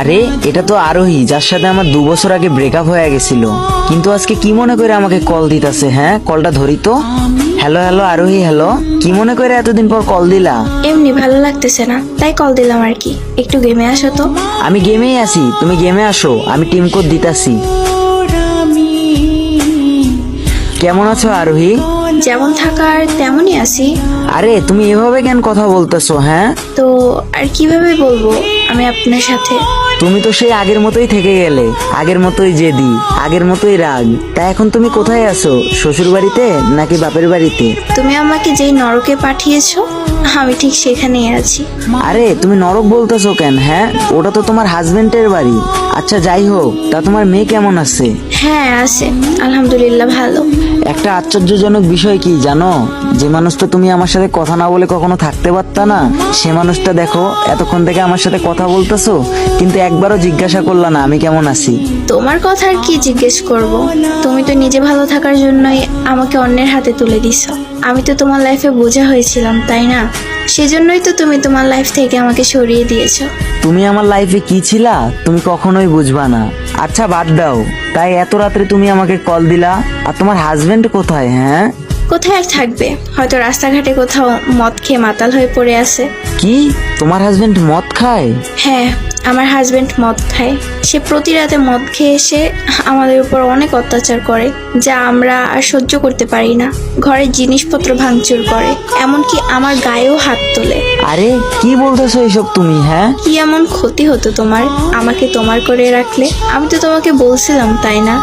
আরে এটা তো আরোহী, যার সাথে আমার 2 বছর আগে ব্রেকআপ হয়ে গেছিল, কিন্তু আজকে কি মনে করে আমাকে কল দিতেছে। হ্যাঁ, কলটা ধরি তো। হ্যালো হ্যালো আরোহী, হ্যালো। কি মনে করে এতদিন পর কল দিলা? এমনি ভালো লাগতেছে না, তাই কল দিলাম আর কি। একটু গেমে আসো তো। আমি গেমেই আছি, তুমি গেমে আসো, আমি টিম কোড দিতাছি। কেমন আছো আরোহী? যেমন থাকার তেমনই আছি। আরে তুমি এভাবে কেন কথা বলতেছো? হ্যাঁ, তো আর কিভাবে বলবো আমি আপনার সাথে? তুমি তো সেই আগের মতোই থেকে গেলে, আগের মতোই জেদি, আগের মতোই রাগ। তা এখন তুমি কোথায় আছো? শ্বশুর বাড়িতে নাকি বাপের বাড়িতে? তুমি আমাকে যেই নরকে পাঠিয়েছো আমি ঠিক সেখানেই আছি। আরে তুমি নরক বলতেছো কেন? হ্যাঁ, ওটা তো তোমার হাজবেন্ডের বাড়ি। আচ্ছা যাই হোক, তা তোমার মেয়ে কেমন আছে? হ্যাঁ আছে, আলহামদুলিল্লাহ ভালো। একটা আশ্চর্যজনক বিষয় কি জানো? যে মানুষটা তুমি আমার সাথে কথা না বলে কখনো থাকতে পারতা না, সে মানুষটা দেখো এতক্ষণ থেকে আমার সাথে কথা বলতেছো, কিন্তু একবারও জিজ্ঞাসা করলা না আমি কেমন আছি। তোমার কথা আর কি জিজ্ঞেস করব? তুমি তো নিজে ভালো থাকার জন্যই আমাকে অন্যের হাতে তুলে দিছো। আমি তো তোমার লাইফে বোঝা হয়েছিলাম, তাই না? সেজন্যই তো তুমি তোমার লাইফ থেকে আমাকে সরিয়ে দিয়েছো। তুমি আমার লাইফে কি ছিলা তুমি কখনোই বুঝবা না। আচ্ছা বাদ দাও, তাই এত রাত্রে তুমি আমাকে কল দিলা? আর তোমার হাজবেন্ড কোথায়? হ্যাঁ, কোথায় আর থাকবে? হয়তো রাস্তাঘাটে কোথাও মদ খেয়ে মাতাল হয়ে পড়ে আছে। কি তোমার হাজবেন্ড মদ খায়? হ্যাঁ, আমার হাজবেন্ড মদ খায়। সে প্রতি রাতে মদ খেয়ে এসে আমাদের উপর অনেক অত্যাচার করে, যা আমরা আর সহ্য করতে পারি না। ঘরের জিনিসপত্র ভাঙচুর করে, এমনকি আমার গায়েও হাত তোলে। আরে কি বলতেছো এইসব তুমি? হ্যাঁ, কি এমন ক্ষতি হতো তোমার আমাকে তোমার করে রাখলে? আমি তো তোমাকে বলছিলাম, তাই না?